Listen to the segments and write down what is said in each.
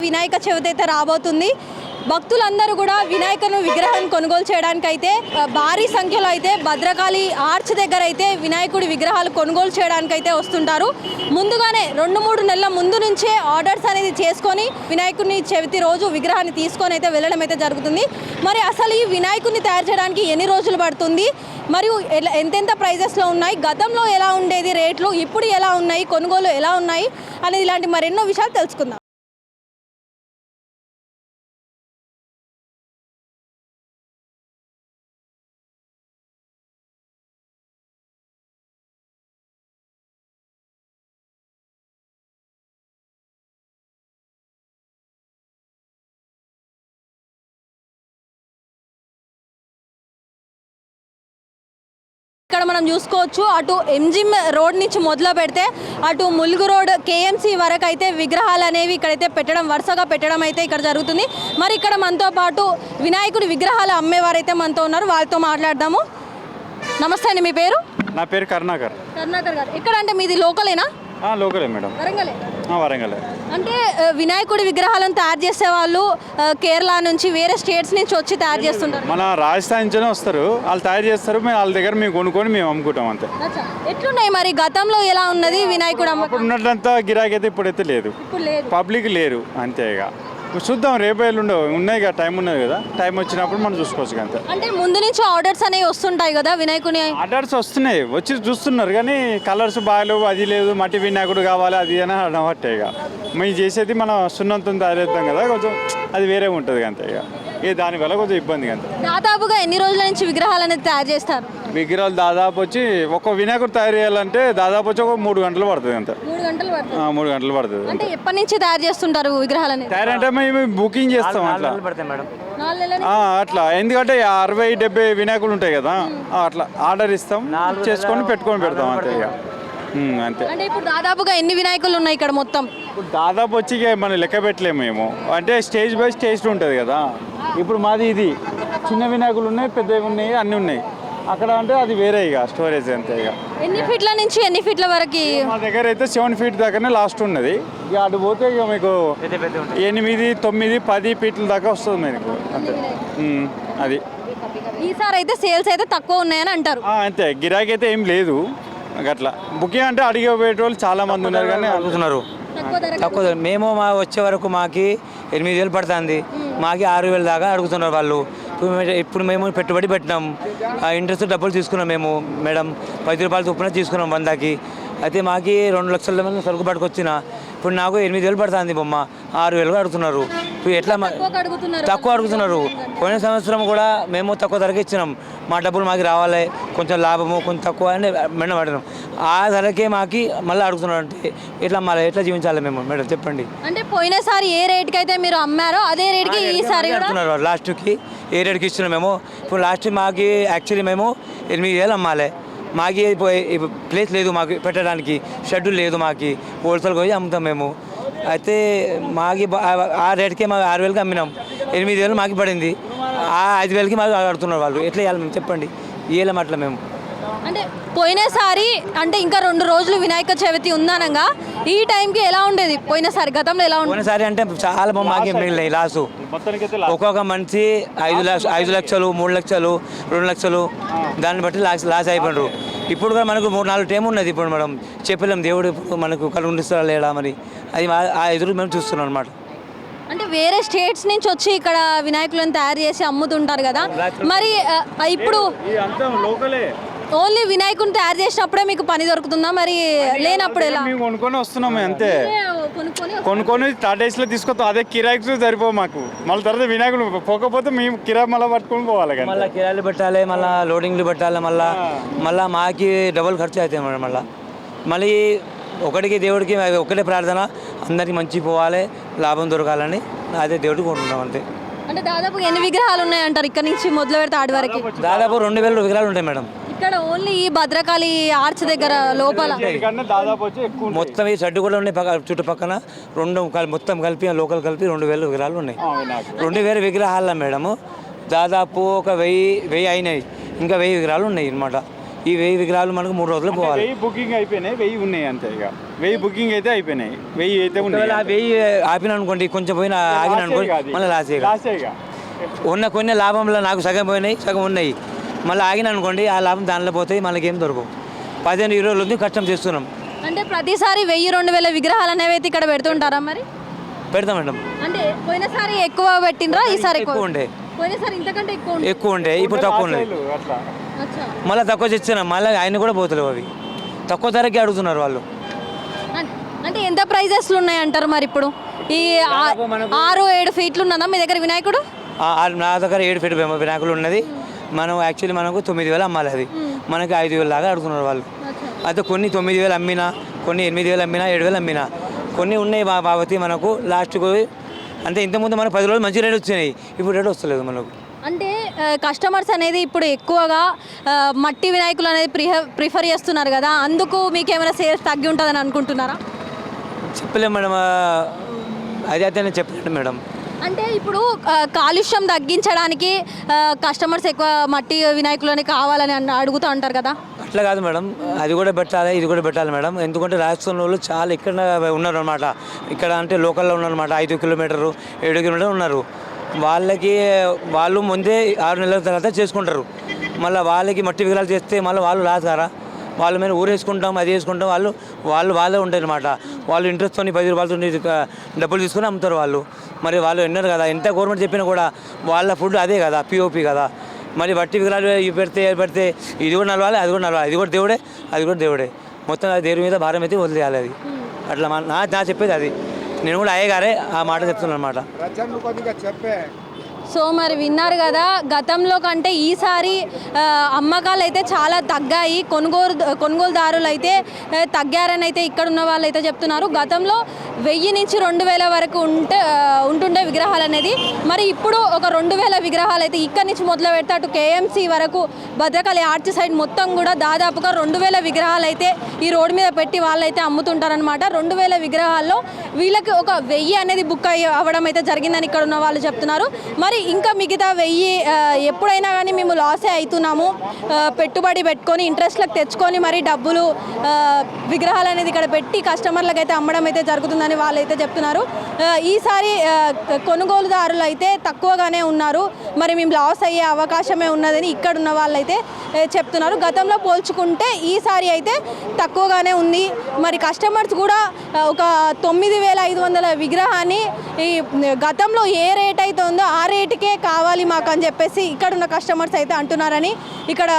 వినాయక చవితి అయితే రాబోతుంది. భక్తులందరూ కూడా వినాయకుని విగ్రహం కొనుగోలు చేయడానికి అయితే భారీ సంఖ్యలో అయితే భద్రకాళి ఆర్చ్ దగ్గర అయితే వినాయకుడి విగ్రహాలు కొనుగోలు చేయడానికి అయితే వస్తుంటారు. ముందుగానే 2-3 నెలల ముందు నుంచే ఆర్డర్స్ అనేది చేసుకొని వినాయకుడిని చవితి రోజు విగ్రహాన్ని తీసుకొని అయితే వెళ్ళడం అయితే జరుగుతుంది. మరి అసలు ఈ వినాయకుడిని తయారు చేయడానికి ఎన్ని రోజులు పడుతుంది, మరియు ఎంతెంత ప్రైజెస్లో ఉన్నాయి, గతంలో ఎలా ఉండేది రేట్లు, ఇప్పుడు ఎలా ఉన్నాయి, కొనుగోలు ఎలా ఉన్నాయి అనేది ఇలాంటి మరెన్నో విషయాలు తెలుసుకుందాం. ఇక్కడ మనం చూసుకోవచ్చు, అటు ఎంజిఎం రోడ్ నుంచి మొదలు పెడితే అటు ములుగు రోడ్ కేఎంసీ వరకు అయితే విగ్రహాలు అనేవి ఇక్కడైతే వరుసగా పెట్టడం అయితే ఇక్కడ జరుగుతుంది. మరి ఇక్కడ మనతో పాటు వినాయకుడి విగ్రహాలు అమ్మేవారైతే మనతో ఉన్నారు, వాళ్ళతో మాట్లాడదాము. నమస్తే అండి, మీ పేరు? నా పేరు కరుణాకర్. కరుణాకర్ గారు, ఇక్కడ అంటే మీది లోకలేనా? లోకలే మేడం. వరంగలే. వరంగలే. అంటే వినాయకుడి విగ్రహాలను తయారు చేసే వాళ్ళు కేరళ నుంచి, వేరే స్టేట్స్ నుంచి వచ్చి తయారు చేస్తుంటారు. మన రాజస్థాన్ నుంచే వస్తారు, వాళ్ళు తయారు చేస్తారు, మేము వాళ్ళ దగ్గర మేము కొనుక్కొని మేము అమ్ముకుంటాం అంతే. ఎట్లున్నాయి మరి, గతంలో ఎలా ఉన్నది వినాయకుడు అప్పుడు ఉన్నట్లంతా గిరాకీ అయితే ఇప్పుడైతే లేదు, పబ్లిక్ లేరు అంతే. ఇక చూద్దాం, రేపు ఉండవు ఉన్నాయి కదా, టైం ఉన్నది కదా, టైం వచ్చినప్పుడు మనం చూసుకోవచ్చు అంతే. అంటే ముందు నుంచి ఆర్డర్స్ అనేవి వస్తుంటాయి కదా వినాయకుని? ఆర్డర్స్ వస్తున్నాయి, వచ్చి చూస్తున్నారు, కానీ కలర్స్ బాగాలేవు, అది లేదు, మట్టి వినాయకుడు కావాలి అది అని అనబట్టే. ఇక మేము చేసేది మన సున్నంతో తయారు చేద్దాం కదా, కొంచెం అది వేరే ఉంటుంది అంతే. ఇక దానివల్ల కొంచెం ఇబ్బంది అంతే. దాదాపుగా ఎన్ని రోజుల నుంచి విగ్రహాలు అనేది తయారు చేస్తారు? విగ్రహాలు దాదాపు వచ్చి ఒక వినాయకుడు తయారు చేయాలంటే దాదాపు వచ్చి ఒక 3 గంటలు పడుతుంది అంతే. 3 గంటలు పడుతుంది. అంటే ఎప్పటి నుంచి తయారు చేస్తుంటారు విగ్రహాలు అనేది? తయారు అంటే మేము బుకింగ్ చేస్తాం అట్లా అట్లా, ఎందుకంటే 60-70 వినాయకులు ఉంటాయి కదా, అట్లా ఆర్డర్ ఇస్తాం, చేసుకొని పెట్టుకొని పెడతాం అంతే. ఇక అంతే. అంటే ఇప్పుడు దాదాపుగా ఎన్ని వినాయకులు ఉన్నాయి ఇక్కడ మొత్తం? ఇప్పుడు దాదాపు వచ్చి మనం లెక్క పెట్టలేము మేము, అంటే స్టేజ్ బై స్టేజ్ ఉంటుంది కదా. ఇప్పుడు మాది ఇది చిన్న వినాయకులు ఉన్నాయి, పెద్దవి ఉన్నాయి, అన్నీ ఉన్నాయి. అక్కడ అంటే అది వేరే ఇక స్టోరేజ్ అంతే. ఇక ఎన్ని ఫీట్ల నుంచి ఎన్ని ఫీట్ల వరకు? మా దగ్గర అయితే 7 ఫీట్ దాకానే లాస్ట్ ఉన్నది. ఇక అటు పోతే ఇక మీకు 8, 9, 10 ఫీట్ల దాకా వస్తుంది మీకు అంతే. అది ఈసారి అయితే సేల్స్ అయితే తక్కువ ఉన్నాయని అంటారు అంతే, గిరాకీ అయితే ఏం లేదు అట్లా. బుకింగ్ అంటే అడిగే పోయేటోళ్ళు చాలా మంది ఉన్నారు, కానీ అడుగుతున్నారు తక్కువ. మేము వచ్చే వరకు మాకి 8,000 పడుతుంది, మాకి 6,000 దాకా అడుగుతున్నారు వాళ్ళు. ఇప్పుడు మేము పెట్టుబడి పెట్టినాం, ఇంట్రెస్ట్ డబ్బులు తీసుకున్నాం మేము మేడం, 10 రూపాయల చొప్పున తీసుకున్నాం 100కి. అయితే మాకి 2 లక్షల మంది సరుకు పట్టుకొచ్చిన, ఇప్పుడు నాకు 8,000 పడుతుంది బొమ్మ, 6,000 అడుగుతున్నారు. ఇప్పుడు ఎట్లా తక్కువ అడుగుతున్నారు. పోయిన సంవత్సరం కూడా మేము తక్కువ ధరకి ఇచ్చినాం, మా డబ్బులు మాకు రావాలి, కొంచెం లాభము కొంచెం తక్కువ అని మేడం పడినాం. ఆ ధరకే మాకి మళ్ళీ అడుగుతున్నారు. అంటే ఇట్లా మళ్ళీ ఎట్లా జీవించాలి మేము మేడం, చెప్పండి. అంటే పోయినసారి ఏ రేట్కి అయితే మీరు అమ్మారో అదే రేట్కి ఈసారి అడుగుతున్నారు. లాస్ట్కి ఏ రేట్కి ఇచ్చినాం మేము, ఇప్పుడు లాస్ట్ మాకి యాక్చువల్లీ మేము 8,000 అమ్మాలి. మాకి ప్లేస్ లేదు మాకు పెట్టడానికి, షెడ్యూల్ లేదు మాకు, హోల్సేల్ పోయి అమ్ముతాం మేము. అయితే మాకి ఆ రేట్కే మాకు 6,000కి అమ్మినాం, 8,000 మాకు పడింది, ఆ 5,000కి మాకు అడుగుతున్నారు వాళ్ళు. ఎట్లా ఇవ్వాలి మేము చెప్పండి, ఇవ్వలేం అట్లా మేము. అంటే పోయినసారి అంటే ఇంకా 2 రోజులు వినాయక చవితి ఉందనగా ఈ టైంకి ఎలా ఉండేది పోయినసారి, గతంలో ఎలా ఉండేది? పోయినసారి అంటే చాలా మాకు మిగిలినాయి లాసు. ఒక్కొక్క మనిషి 5 లక్షలు 3 లక్షలు 2 లక్షలు దాన్ని బట్టి లాస్ అయిపోయినారు. ఇప్పుడు కూడా మనకు 3-4 టైం ఉన్నది. ఇప్పుడు మనం చెప్పలేం దేవుడు ఇప్పుడు మనకు కలుగునిస్తారా లేడా మరి, అది ఆ ఎదురు మేము చూస్తున్నాం అనమాట. అంటే వేరే స్టేట్స్ నుంచి వచ్చి ఇక్కడ వినాయకులను తయారు చేసి అమ్ముతుంటారు కదా, మరి ఇప్పుడు ఓన్లీ వినాయకుని తయారు చేసినప్పుడే మీకు పని దొరుకుతుందా, మరి లేనప్పుడు ఎలా? మేము కొనుక్కొని వస్తున్నాం అంతే, కొనుక్కొని టాటాస్లో తీసుకొస్తాం, అదే కిరాయికి సరిపో మాకు. మళ్ళీ తర్వాత వినాయకుడు పోకపోతే మేము కిరాయి మళ్ళీ పట్టుకొని పోవాలి కదా, మళ్ళీ కిరాయిలు పెట్టాలి, మళ్ళీ లోడింగ్లు పెట్టాలి, మళ్ళీ మాకి డబుల్ ఖర్చు అవుతాయి మేడం. మళ్ళీ ఒకటికి దేవుడికి ఒకటే ప్రార్థన, అందరికి మంచి పోవాలి, లాభం దొరకాలని అదే దేవుడికి కోరుకుంటాం అంతే. అంటే దాదాపు ఎన్ని విగ్రహాలు ఉన్నాయంటారు ఇక్కడ నుంచి మొదలు పెడితే ఆడి వరకు? దాదాపు 2,000 విగ్రహాలు ఉంటాయి మేడం ఇక్కడ. ఓన్లీ ఈ భద్రకాళి ఆర్చ్ దగ్గర లోపల మొత్తం ఈ షెడ్ కూడా ఉన్నాయి, చుట్టుపక్కల మొత్తం కలిపి లోకల్ కలిపి 2,000 విగ్రహాలు ఉన్నాయి. 2,000 విగ్రహాల మేడము దాదాపు ఒక 1000 అయినాయి, ఇంకా 1000 విగ్రహాలు ఉన్నాయి అనమాట. ఈ 1000 విగ్రహాలు మనకు 3 రోజులు పోవాలి. 1000 బుకింగ్ అయిపోయినాయి, 1000 ఉన్నాయి అంతే. ఇక 1000 బుకింగ్ అయితే అయిపోయినాయి, 1000 అయితే ఉన్నాయి. ఒకవేళ ఆ 1000 ఆపిన అనుకోండి, కొంచెం పోయిన ఆగిన అనుకోండి, మళ్ళీ లాసేగా ఉన్న కొన్ని లాభంలో నాకు సగం పోయినాయి, సగం ఉన్నాయి. మళ్ళీ ఆగిన అనుకోండి, ఆ లాభం దానిలో పోతాయి, మనకి ఏం దొరకవు. 15-20 రోజుల నుంచి కష్టం చేస్తున్నాం. అంటే ప్రతిసారి 1000-2000 విగ్రహాలు అనేవి అయితే ఇక్కడ పెడుతుంటారా మరి? పెడతాం మేడం. అంటే పోయినసారి ఎక్కువ పెట్టినరా, ఈసారి ఎక్కువ ఉండే, పోయినసారి ఇంతకంటే ఎక్కువ ఉండే, ఇప్పుడు తక్కువ ఉన్నాయి. అట్లా అచ్చా. మళ్ళీ తక్కువ తెచ్చినాం, మళ్ళీ ఆయన కూడా పోతలేవు అవి. తక్కువ ధరకే అడుగుతున్నారు వాళ్ళు. అంటే ఎంత ప్రైజెస్లు ఉన్నాయి అంటారు మరి ఇప్పుడు? ఈ 6-7 ఫీట్లు ఉన్నదా మీ దగ్గర వినాయకుడు? నా దగ్గర 7 ఫీట్ వినాయకులు ఉన్నది. మనం యాక్చువల్లీ మనకు 9,000 అమ్మాలి, అది మనకి 5,000 దాకా అడుగుతున్నారు వాళ్ళు. అయితే కొన్ని 9,000 అమ్మినా, కొన్ని 8,000 అమ్మినా, 7,000 అమ్మినా, కొన్ని ఉన్నాయి బాబతి మనకు లాస్ట్కు. అంటే ఇంతకుముందు మనకు 10 రోజులు మంచి రేట్ వచ్చినాయి, ఇప్పుడు రేట్ వస్తలేదు మనకు. అంటే కస్టమర్స్ అనేది ఇప్పుడు ఎక్కువగా మట్టి వినాయకులు అనేది ప్రిఫర్ చేస్తున్నారు కదా, అందుకు మీకు ఏమైనా సేల్స్ తగ్గి ఉంటుందని అనుకుంటున్నారా? చెప్పలేము మేడం, అది అయితే నేను చెప్పలేను మేడం. అంటే ఇప్పుడు కాలుష్యం తగ్గించడానికి కస్టమర్స్ ఎక్కువ మట్టి వినాయకులని కావాలని అడుగుతూ ఉంటారు కదా. అట్లా కాదు మేడం, అది కూడా పెట్టాలి, ఇది కూడా పెట్టాలి మేడం. ఎందుకంటే రాజస్థాన్ వాళ్ళు చాలా ఇక్కడ ఉన్నారు అనమాట. ఇక్కడ అంటే లోకల్లో ఉన్నారన్నమాట, 5 కిలోమీటర్లు 7 కిలోమీటర్లు ఉన్నారు. వాళ్ళకి వాళ్ళు ముందే 6 నెలల తర్వాత చేసుకుంటారు. మళ్ళీ వాళ్ళకి మట్టి విగ్రహాలు చేస్తే మళ్ళీ వాళ్ళు రాసారా, వాళ్ళ మీద ఊరేసుకుంటాం, అది వేసుకుంటాం, వాళ్ళే ఉంటాయి అనమాట. వాళ్ళు ఇంట్రెస్ట్తో 10 రూపాయలతో డబ్బులు తీసుకుని అమ్ముతారు వాళ్ళు. మరి వాళ్ళు విన్నారు కదా, ఎంత గవర్నమెంట్ చెప్పినా కూడా వాళ్ళ ఫుడ్ అదే కదా, పిఓపి కదా. మరి మట్టి విగ్రహాలు ఇవి పెడితే ఇది కూడా నలవాలి, అది కూడా నలవాలి, ఇది కూడా దేవుడే, అది కూడా దేవుడే. మొత్తం అది దేవుడి మీద భారం అయితే వదిలేయాలి. అది అట్లా నా చెప్పేది అది. నేను కూడా అయ్యగారే ఆ మాట చెప్తున్నాను అనమాట. సో మరి విన్నారు కదా, గతంలో కంటే ఈసారి అమ్మకాలు అయితే చాలా తగ్గాయి, కొనుగోలుదారులు అయితే తగ్గారని అయితే ఇక్కడ ఉన్న వాళ్ళు అయితే చెప్తున్నారు. గతంలో 1000 నుంచి 2000 వరకు ఉంటుండే విగ్రహాలు అనేది, మరి ఇప్పుడు ఒక 2000 విగ్రహాలు అయితే ఇక్కడి నుంచి మొదలు పెడితే అటు కేఎంసీ వరకు భద్రకాళి ఆర్చ్ సైడ్ మొత్తం కూడా దాదాపుగా 2000 విగ్రహాలు అయితే ఈ రోడ్డు మీద పెట్టి వాళ్ళైతే అమ్ముతుంటారనమాట. 2000 విగ్రహాల్లో వీళ్ళకి ఒక 1000 అనేది బుక్ అవ్వడం అయితే జరిగిందని ఇక్కడ ఉన్న వాళ్ళు చెప్తున్నారు. మరి ఇంకా మిగతా 1000 ఎప్పుడైనా కానీ మేము లాసే అవుతున్నాము, పెట్టుబడి పెట్టుకొని ఇంట్రెస్ట్లకు తెచ్చుకొని మరి డబ్బులు విగ్రహాలు అనేది ఇక్కడ పెట్టి కస్టమర్లకు అయితే అమ్మడం అయితే జరుగుతుందని వాళ్ళు అయితే చెప్తున్నారు. ఈసారి కొనుగోలుదారులు అయితే తక్కువగానే ఉన్నారు, మరి మేము లాస్ అయ్యే అవకాశమే ఉన్నదని ఇక్కడ ఉన్న వాళ్ళు అయితే చెప్తున్నారు. గతంలో పోల్చుకుంటే ఈసారి అయితే తక్కువగానే ఉంది. మరి కస్టమర్స్ కూడా ఒక 9,500 విగ్రహాన్ని ఈ గతంలో ఏ రేట్ అయితే ఉందో ఆ రేటుకే కావాలి మాకు అని చెప్పేసి ఇక్కడ ఉన్న కస్టమర్స్ అయితే అంటున్నారని ఇక్కడ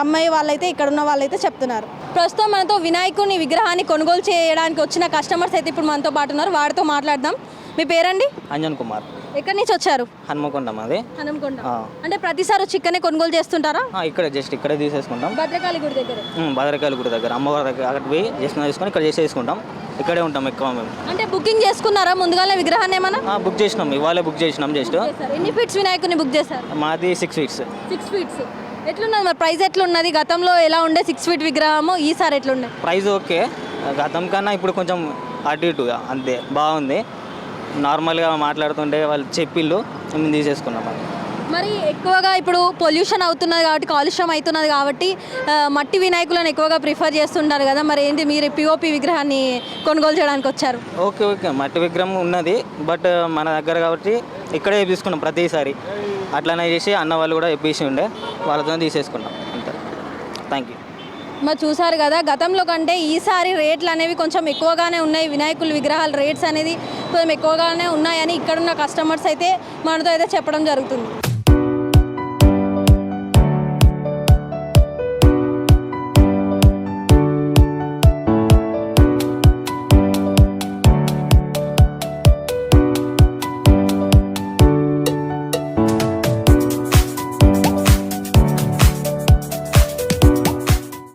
అమ్మాయి వాళ్ళైతే ఇక్కడ ఉన్న వాళ్ళైతే చెప్తున్నారు. ప్రస్తుతం మనతో వినాయకుని విగ్రహాన్ని కొనుగోలు చేయడానికి వచ్చిన కస్టమర్స్ అయితే ఇప్పుడు మనతో పాటు ఉన్నారు, వాడితో మాట్లాడదాం. మీ పేరండి? అంజన్ కుమార్. ఎక్కడి నుంచి వచ్చారు? హనుమకొండ మాది. హనుమకొండ. అంటే ప్రతిసారి వచ్చి ఇక్కడనే కొనుగోలు చేస్తుంటారా? ఇక్కడ జస్ట్ ఇక్కడే తీసేసుకుంటాం, భద్రకాళి గుడి దగ్గర. భద్రకాళి గుడి దగ్గర అమ్మవారి దగ్గర అక్కడ పోయి జస్ట్ తీసుకొని ఇక్కడ చేసేసుకుంటాం. ఇక్కడే ఉంటాం ఎక్కువ మేము. అంటే బుకింగ్ చేసుకున్నారా ముందుగానే విగ్రహాన్ని ఏమన్నా? బుక్ చేసినాం, ఇవాళ బుక్ చేసినాం. జస్ట్ ఎన్ని ఫీట్స్ వినాయకుని బుక్ చేశారు? మాది 6 ఫీట్స్. 6 ఫీట్స్. ఎట్లున్నది మరి ప్రైస్ ఎట్లున్నది? గతంలో ఎలా ఉండే 6 ఫీట్ విగ్రహము, ఈసారి ఎట్లుండే ప్రైస్? ఓకే, గతం కన్నా ఇప్పుడు కొంచెం అటు ఇటుగా అంతే బాగుంది. నార్మల్గా మాట్లాడుతుంటే వాళ్ళు చెప్పిళ్ళు, మేము తీసేసుకున్నాం. మరి ఎక్కువగా ఇప్పుడు పొల్యూషన్ అవుతున్నది కాబట్టి, కాలుష్యం అవుతున్నది కాబట్టి మట్టి వినాయకులను ఎక్కువగా ప్రిఫర్ చేస్తుంటారు కదా, మరి ఏంటి మీరు పిఓపి విగ్రహాన్ని కొనుగోలు చేయడానికి వచ్చారు? ఓకే ఓకే, మట్టి విగ్రహం ఉన్నది, బట్ మన దగ్గర కాబట్టి ఇక్కడే తీసుకున్నాం ప్రతిసారి. అట్లనే చేసి అన్న వాళ్ళు కూడా ఎప్పేసి ఉండే, వాళ్ళతో తీసేసుకున్నాం అంతే. Thank you. మరి చూసారు కదా, గతంలో కంటే ఈసారి రేట్లు అనేవి కొంచెం ఎక్కువగానే ఉన్నాయి. వినాయకుల విగ్రహాల రేట్స్ అనేది కొంచెం ఎక్కువగానే ఉన్నాయని ఇక్కడున్న కస్టమర్స్ అయితే మనతో అయితే చెప్పడం జరుగుతుంది.